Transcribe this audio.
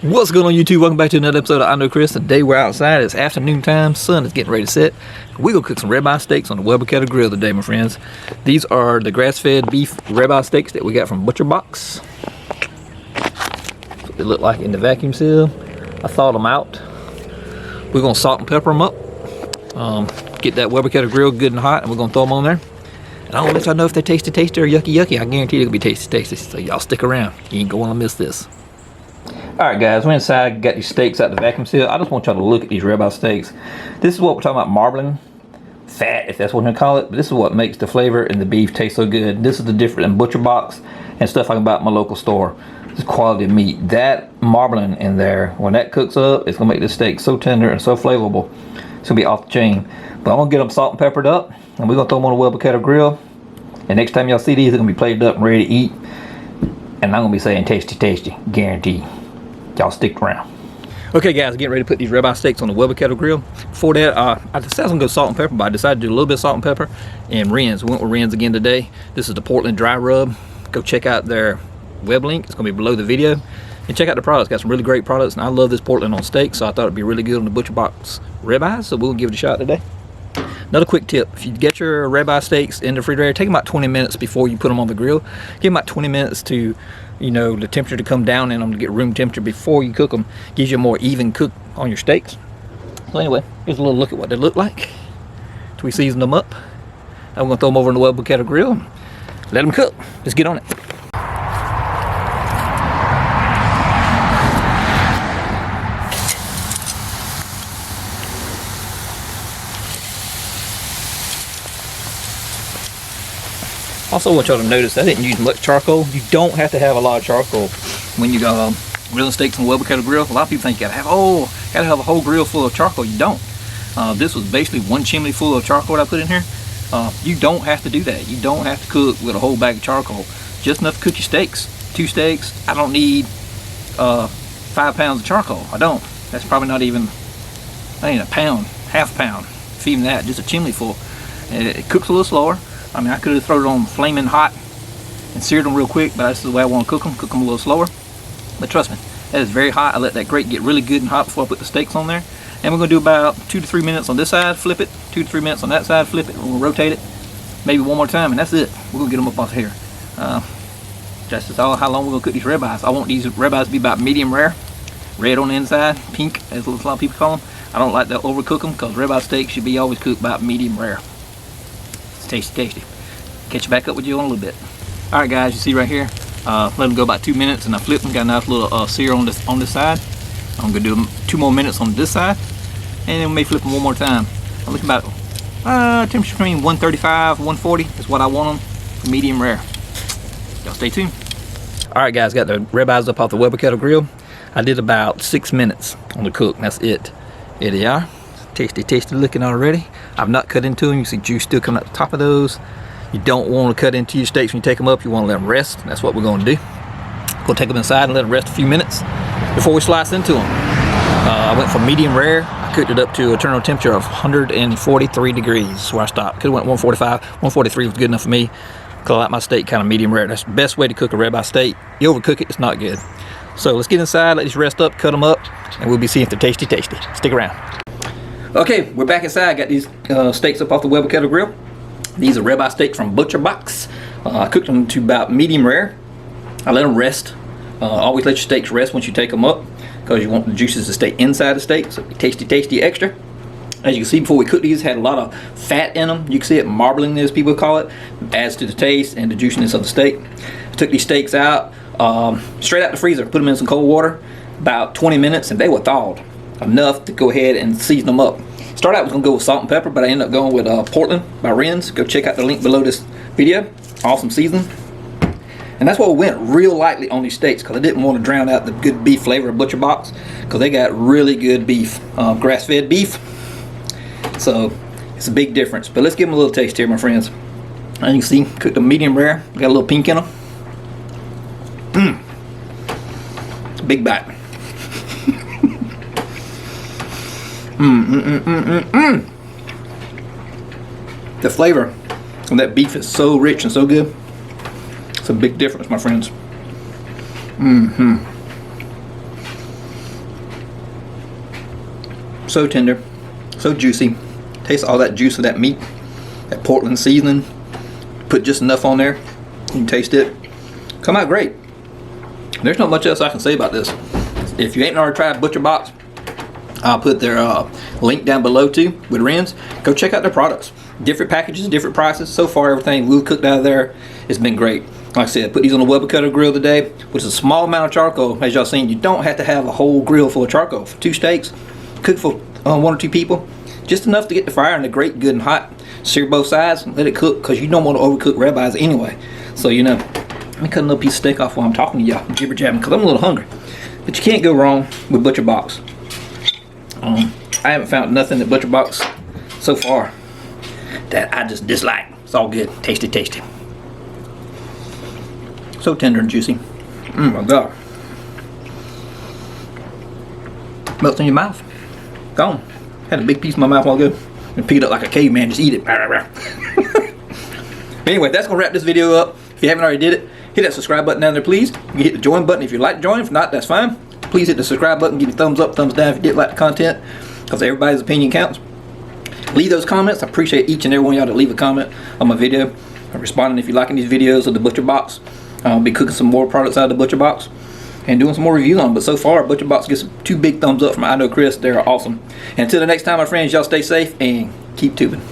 What's going on YouTube? Welcome back to another episode of I Know Chris. Today we're outside. It's afternoon time. Sun is getting ready to set. We're going to cook some ribeye steaks on the Kettle grill today, my friends. These are the grass-fed beef ribeye steaks that we got from ButcherBox. That's what they look like in the vacuum seal. I thawed them out. We're going to salt and pepper them up. Get that Kettle grill good and hot, and we're going to throw them on there. And I don't let y'all know if they're tasty or yucky. I guarantee they're going to be tasty. So y'all stick around. You ain't going to miss this. Alright guys, we're inside, got these steaks out the vacuum seal. I just want y'all to look at these ribeye steaks. This is what we're talking about, marbling fat, if that's what we're gonna call it. But this is what makes the flavor and the beef taste so good. This is the difference in ButcherBox and stuff I can buy at my local store. This quality of meat. That marbling in there, when that cooks up, it's gonna make this steak so tender and so flavorful. It's gonna be off the chain. But I'm gonna get them salt and peppered up, and we're gonna throw them on the Kettle grill. And next time y'all see these, they're gonna be plated up and ready to eat. And I'm gonna be saying tasty, guaranteed. Y'all stick around. Okay guys, getting ready to put these ribeye steaks on the Kettle grill. Before that, I decided I was gonna go salt and pepper, but I decided to do a little bit of salt and pepper and Ren's. We went with Ren's again today. This is the Portland dry rub. Go check out their web link. It's gonna be below the video. And check out the products. Got some really great products, and I love this Portland on steak, so I thought it'd be really good on the ButcherBox ribeye. So we'll give it a shot today. Another quick tip: if you get your ribeye steaks in the refrigerator, take them about 20 minutes before you put them on the grill. Give them about 20 minutes to, you know, the temperature to come down in them to get room temperature before you cook them. Gives you a more even cook on your steaks. So anyway, here's a little look at what they look like. So we season them up. Now we're gonna throw them over in the Kettle grill. Let them cook. Let's get on it. Also want y'all to notice I didn't use much charcoal. You don't have to have a lot of charcoal when you go grilling steaks on the Kettle grill. A lot of people think you gotta have a whole grill full of charcoal. You don't. This was basically one chimney full of charcoal that I put in here. You don't have to do that. You don't have to cook with a whole bag of charcoal. Just enough to cook your steaks. 2 steaks. I don't need 5 pounds of charcoal. I don't. That's probably not even a pound, half a pound. If even that, just a chimney full. And it cooks a little slower. I mean, I could have thrown it on flaming hot and seared them real quick, but that's the way I want to cook them a little slower. But trust me, that is very hot. I let that grate get really good and hot before I put the steaks on there. And we're going to do about 2 to 3 minutes on this side, flip it, 2 to 3 minutes on that side, flip it, we'll rotate it, maybe one more time, and that's it. We're going to get them up off here. That's all how long we're going to cook these ribeyes. I want these ribeyes to be about medium rare, red on the inside, pink, as a lot of people call them. I don't like to overcook them because ribeye steaks should be always cooked about medium rare. Tasty. Catch back up with you in a little bit. All right guys, you see right here, let them go about 2 minutes, and I flipped them. Got a nice little sear on this side. I'm gonna do them 2 more minutes on this side, and then we may flip them one more time. I'm looking about temperature between 135 140 is what I want them for medium rare. Y'all stay tuned. All right guys, got the ribeyes up off the Kettle grill. I did about 6 minutes on the cook. That's it. Here they are. Tasty looking already. I've not cut into them. You see juice still coming out the top of those. You don't want to cut into your steaks when you take them up. You want to let them rest. That's what we're going to do. We'll take them inside and let them rest a few minutes before we slice into them. I went for medium rare. I cooked it up to a terminal temperature of 143 degrees. That's where I stopped. Could have went 145. 143 was good enough for me because I like my steak kind of medium rare. That's the best way to cook a ribeye steak. You overcook it, it's not good. So let's get inside, let these rest up, cut them up, and we'll be seeing if they're tasty. Stick around. Okay, we're back inside. Got these steaks up off the Kettle grill. These are ribeye steaks from ButcherBox. I cooked them to about medium rare. I let them rest. Always let your steaks rest once you take them up because you want the juices to stay inside the steak. So tasty extra. As you can see, before we cooked these, had a lot of fat in them. You can see it marbling, as people call it. Adds to the taste and the juiciness of the steak. I took these steaks out, straight out the freezer, put them in some cold water, about 20 minutes, and they were thawed enough to go ahead and season them up. Started out, I was going to go with salt and pepper, but I ended up going with Portland by Ren's. Go check out the link below this video. Awesome seasoning. And that's why we went real lightly on these steaks, because I didn't want to drown out the good beef flavor of ButcherBox, because they got really good beef, grass-fed beef. So it's a big difference. But let's give them a little taste here, my friends. As you can see, cooked them medium rare. Got a little pink in them. It's a big bite. The flavor of that beef is so rich and so good. It's a big difference, my friends. So tender, so juicy. Taste all that juice of that meat, that Portland seasoning. Put just enough on there. You can taste it. Come out great. There's not much else I can say about this. If you ain't already tried ButcherBox, I'll put their link down below too with Ren's. Go check out their products. Different packages, different prices. So far, everything we've cooked out of there has been great. Like I said, put these on the Weber Kettle grill today, which is a small amount of charcoal. As y'all seen, you don't have to have a whole grill full of charcoal. For 2 steaks, cook for 1 or 2 people, just enough to get the fire in the grate good and hot. Sear both sides and let it cook, because you don't want to overcook ribeyes anyway. So, you know, let me cut a little piece of steak off while I'm talking to y'all, jibber jabbing, because I'm a little hungry. But you can't go wrong with ButcherBox. I haven't found nothing at ButcherBox so far that I just dislike. It's all good. Tasty, tasty. So tender and juicy. My God. Melts in your mouth. Gone. Had a big piece in my mouth a while ago. And pick it up like a caveman. Just eat it. Anyway, that's going to wrap this video up. If you haven't already did it, hit that subscribe button down there, please. You can hit the join button if you'd like to join. If not, that's fine. Please hit the subscribe button. Give me a thumbs up, thumbs down if you did like the content, because everybody's opinion counts. Leave those comments. I appreciate each and every one of y'all that leave a comment on my video. I'm responding if you're liking these videos of the ButcherBox. I'll be cooking some more products out of the ButcherBox and doing some more reviews on them. But so far, ButcherBox gets 2 big thumbs up from I Know Chris. They're awesome. And until the next time, my friends, y'all stay safe and keep tubing.